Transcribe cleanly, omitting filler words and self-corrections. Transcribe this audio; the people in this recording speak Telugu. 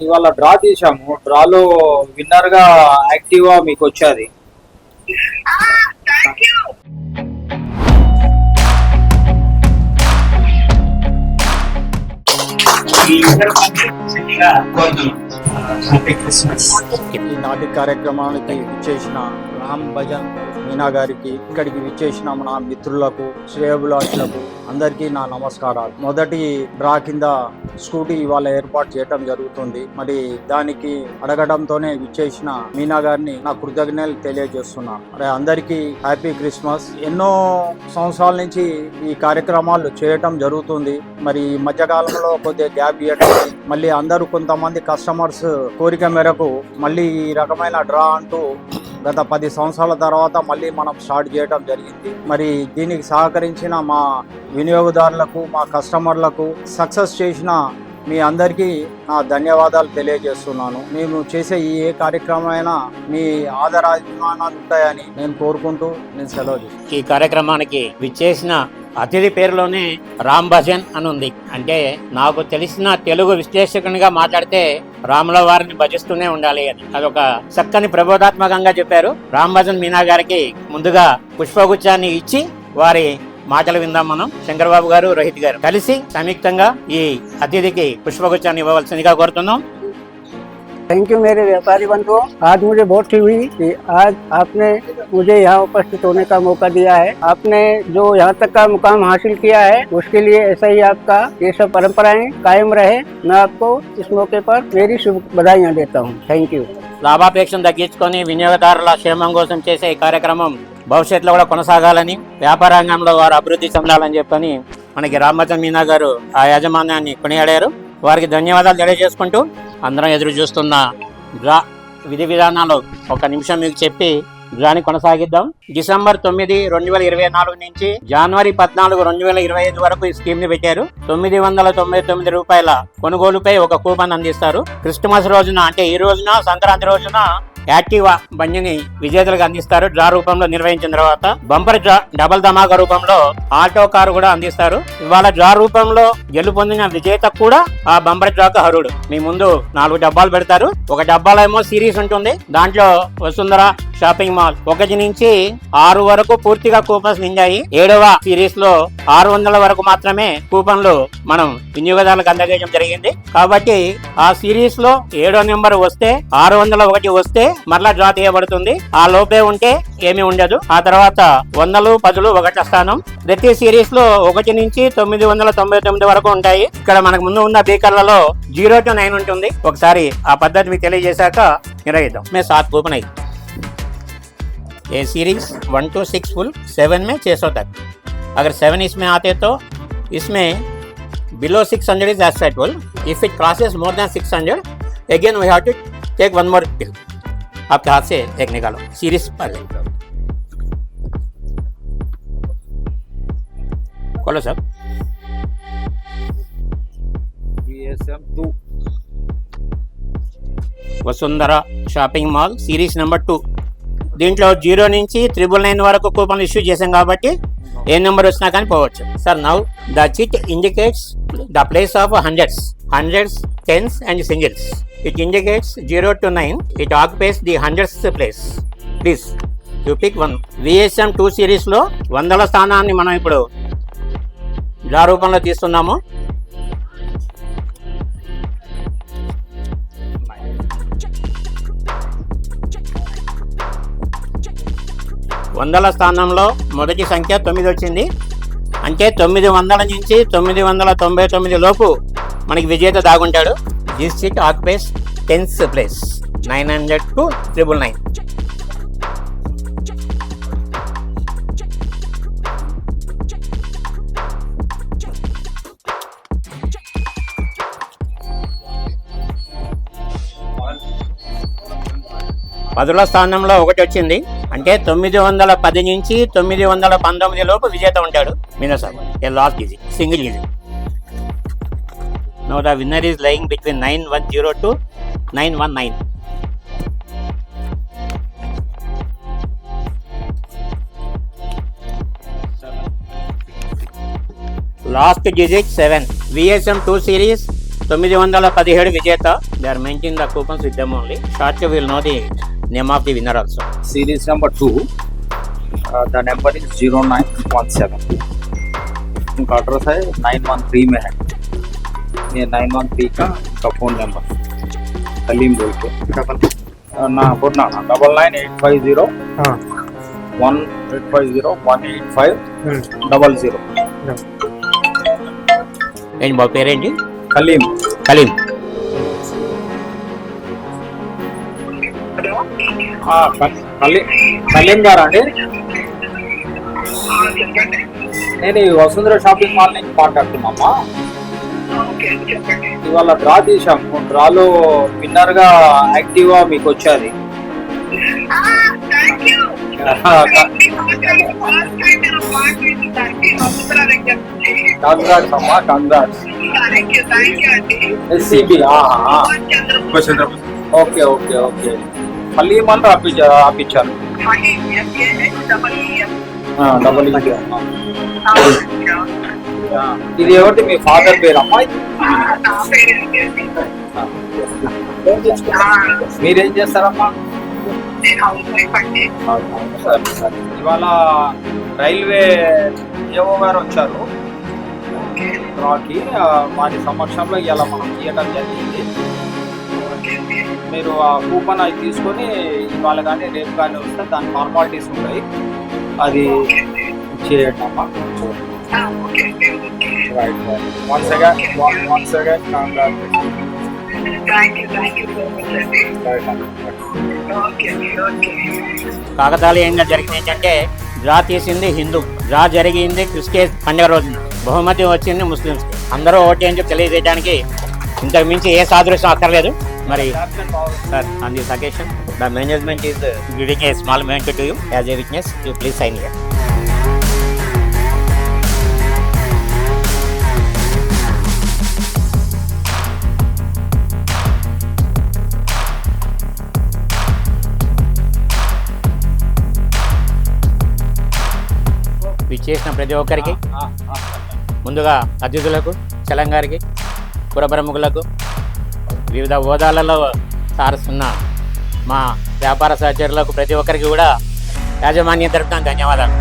ఇవాళ డ్రా తీసాము. డ్రాలో విన్నర్ గా యాక్టివా మీకు వచ్చేది. ఈనాటి కార్యక్రమానికి విచ్చేసిన రామ్ భజన్ మీనా గారికి, ఇక్కడికి విచ్చేసిన మన మిత్రులకు, శ్రేయోభిలాషులకు అందరికీ నా నమస్కారాలు. మొదటి డ్రా కింద స్కూటీ ఇవాళ ఏర్పాటు చేయడం జరుగుతుంది. మరి దానికి అడగడంతోనే విచ్చేసిన మీనా గారిని నా కృతజ్ఞతలు తెలియజేస్తున్నాను. మరి అందరికీ హ్యాపీ క్రిస్మస్. ఎన్నో సంవత్సరాల నుంచి ఈ కార్యక్రమాలు చేయటం జరుగుతుంది. మరి ఈ మధ్యకాలంలో కొద్దిగా గ్యాప్ ఇవ్వడం, మళ్ళీ అందరూ కొంతమంది కస్టమర్స్ కోరిక మేరకు మళ్ళీ ఈ రకమైన డ్రా అంటూ గత 10 సంవత్సరాల తర్వాత మళ్ళీ మనం స్టార్ట్ చేయడం జరిగింది. మరి దీనికి సహకరించిన మా వినియోగదారులకు, మా కస్టమర్లకు, సక్సెస్ చేసిన మీ అందరికీ నా ధన్యవాదాలు తెలియజేస్తున్నాను. మేము చేసే ఏ కార్యక్రమమైనా మీ ఆదరాభిమానాలు ఉంటాయని నేను కోరుకుంటూ నేను సెలవు. ఈ కార్యక్రమానికి విచ్చేసిన అతిథి పేరులోనే రామ్ భజన్ అని ఉంది. అంటే నాకు తెలిసిన తెలుగు విశ్లేషకునిగా మాట్లాడితే రాముల వారిని భజిస్తూనే ఉండాలి అని, అదొక చక్కని ప్రబోధాత్మకంగా చెప్పారు. రామ్ భజన్ మీనా గారికి ముందుగా పుష్పగుచ్చాన్ని ఇచ్చి వారి మాటలు విందాం. మనం శంకరబాబు గారు, రోహిత్ గారు కలిసి సంయుక్తంగా ఈ అతిథికి పుష్పగుచ్చాన్ని ఇవ్వవలసిందిగా కోరుతున్నాం. थैंक यू मेरे व्यापारी बंधुओं। आज मुझे बहुत खुशी हुई कि आज आपने मुझे यहाँ उपस्थित होने का मौका दिया है। आपने जो यहाँ तक का मुकाम हासिल किया है उसके लिए ऐसा ही आपका ये सब परंपराएं कायम रहे। मैं आपको इस मौके पर मेरी शुभ बधाइयाँ देता हूँ। Thank you. లాభాపేక్షను తగ్గించుకొని వినియోగదారుల క్షేమం కోసం చేసే ఈ కార్యక్రమం భవిష్యత్తులో కూడా కొనసాగాలని, వ్యాపార రంగంలో వారు అభివృద్ధి చెందాలని చెప్పని మనకి రామ్ భజన్ మీనా గారు ఆ యాజమాన్యాన్ని కొనియాడారు. వారికి ధన్యవాదాలు తెలియజేసుకుంటూ అందరం ఎదురు చూస్తున్న డ్రా విధి విధానాలు ఒక నిమిషం మీకు చెప్పి డ్రాని కొనసాగిద్దాం. డిసెంబర్ 9, 2024 నుంచి జనవరి 14, 2025 వరకు ఈ స్కీమ్ ని పెట్టారు. 999 రూపాయల కొనుగోలుపై ఒక కూపన్ అందిస్తారు. క్రిస్మస్ రోజున, అంటే ఈ రోజున, సంక్రాంతి రోజున యాక్టివా బండిని విజేతలకు అందిస్తారు. డ్రా రూపంలో నిర్వహించిన తర్వాత బంపర్ డ్రా, డబల్ ధమాకా రూపంలో ఆటో కారు కూడా అందిస్తారు. ఇవాళ డ్రా రూపంలో గెలుపొందిన విజేత కూడా ఆ బంపర్ డ్రాకు అర్హుడు. మీ ముందు 4 డబ్బాలు పెడతారు. ఒక డబ్బాలో ఏమో సిరీస్ ఉంటుంది. దాంట్లో వసుంధర షాపింగ్ మాల్ 1 నుంచి 6 వరకు పూర్తిగా కూపన్స్ నిండాయి. 7వ సిరీస్ లో 600 వరకు మాత్రమే కూపన్లు మనం వినియోగదారులకు అందజేయడం జరిగింది. కాబట్టి ఆ సిరీస్ లో 7వ నెంబర్ వస్తే, 601 వస్తే మరలా డ్రా తీయబడుతుంది. ఆ లోపే ఉంటే ఏమీ ఉండదు. ఆ తర్వాత 100, 10 1వ స్థానం. ప్రతి సిరీస్ లో 1 నుంచి 999 వరకు ఉంటాయి. ఇక్కడ మనకు ముందు ఉన్న బీకర్లలో 0 to 9 ఉంటుంది. ఒకసారి ఆ పద్ధతి మీకు తెలియజేశాక నిర్వహిద్దాం. మే 7 కూపన్ అయింది. ये सीरीज 1 to 6 फुल 7 में 600 तक. अगर 7 इसमें आते तो इसमें below 600 is acceptable. If it crosses more than 600, again we have to take one more pill. आपके हाथ से एक निकालो. सीरीज पहले खोलो सब. BSM2 Vasundhara shopping mall series number 2. దీంట్లో 0 నుంచి 999 వరకు కూపన్లు ఇష్యూ చేసాం కాబట్టి ఏ నెంబర్ వచ్చినా కానీ పోవచ్చు. Sir, now the chit indicates the place of hundreds, tens and singles. It indicates 0 to 9. It occupies the hundreds place. Please you pick one. VSM2 సిరీస్లో 100వ స్థానాన్ని మనం ఇప్పుడు డ్రా రూపంలో తీస్తున్నాము. వందల స్థానంలో మొదటి సంఖ్య 9 వచ్చింది. అంటే 900 నుంచి 999 లోపు మనకి విజేత దాగుంటాడు. This seat occupies 10th place. 900 to 999. పదుల స్థానంలో 1 వచ్చింది. అంటే 910 నుంచి 919 లోపు విజేత ఉంటాడు. మీనసాబ్ a last easy, single easy. No the winner is lying between 910 to 919. Last digit 7. VSM2 series 917 విజేత. They are maintain the coupons with them only. Short will know the name of the winner also. Series number 2, the number is 0917. उनका एड्रेस है 913 में है. ये 913 का फ़ोन नंबर कलीम बोल के ना बोलना 99850 1850 18500. ఏంటి బాబు పేరేంటి? कलीम. కలీం. కలీం గారా అండి? నేను ఈ వసుంధర షాపింగ్ మాల్ నుంచి మాట్లాడుతున్నామా. ఇవాళ డ్రా తీసాము. డ్రాలో విన్నర్ గా యాక్టివా మీకు వచ్చేది. కంగ్రాట్స్ అమ్మా, congrats. SCB. Okay okay okay. మళ్ళీ ఏమన్నా ఆపించారు. డబల్ ఇది ఎవరి మీ ఫాదర్ పేరు అమ్మా? మీరేం చేస్తారమ్మా? ఇవాళ రైల్వే ఏఓ గారు వచ్చారు రాకి. వారి సమక్షంలో ఇలా మనం తీయడం జరిగింది. మీరు ఆ కూపన్ అది తీసుకొని ఇవాళ కానీ రేపు కానీ వస్తే దాని ఫార్మాలిటీస్ ఉంటాయి, అది చేయండి అమ్మా. వన్స్ అగైన్ కాకతాళీయంగా జరిగింది ఏంటంటే డ్రా తీసింది హిందూ, డ్రా జరిగింది క్రిస్టియన్ పండుగ రోజు, బహుమతి వచ్చింది ముస్లిమ్స్. అందరూ ఓటు అని చెప్పి తెలియజేయడానికి ఇంతకు మించి ఏ సాదృశ్యం అక్కర్లేదు. మరి sir on this occasion the management is giving a small memento to you as a witness. You please sign here. విచ్చేసిన ప్రతి ఒక్కరికి, ముందుగా అతిథులకు, చలం గారికి, పురప్రముఖులకు, వివిధ హోదాలలో సారుస్తున్న మా వ్యాపార సహచరులకు ప్రతి ఒక్కరికి కూడా యాజమాన్యం తరపున ధన్యవాదాలు.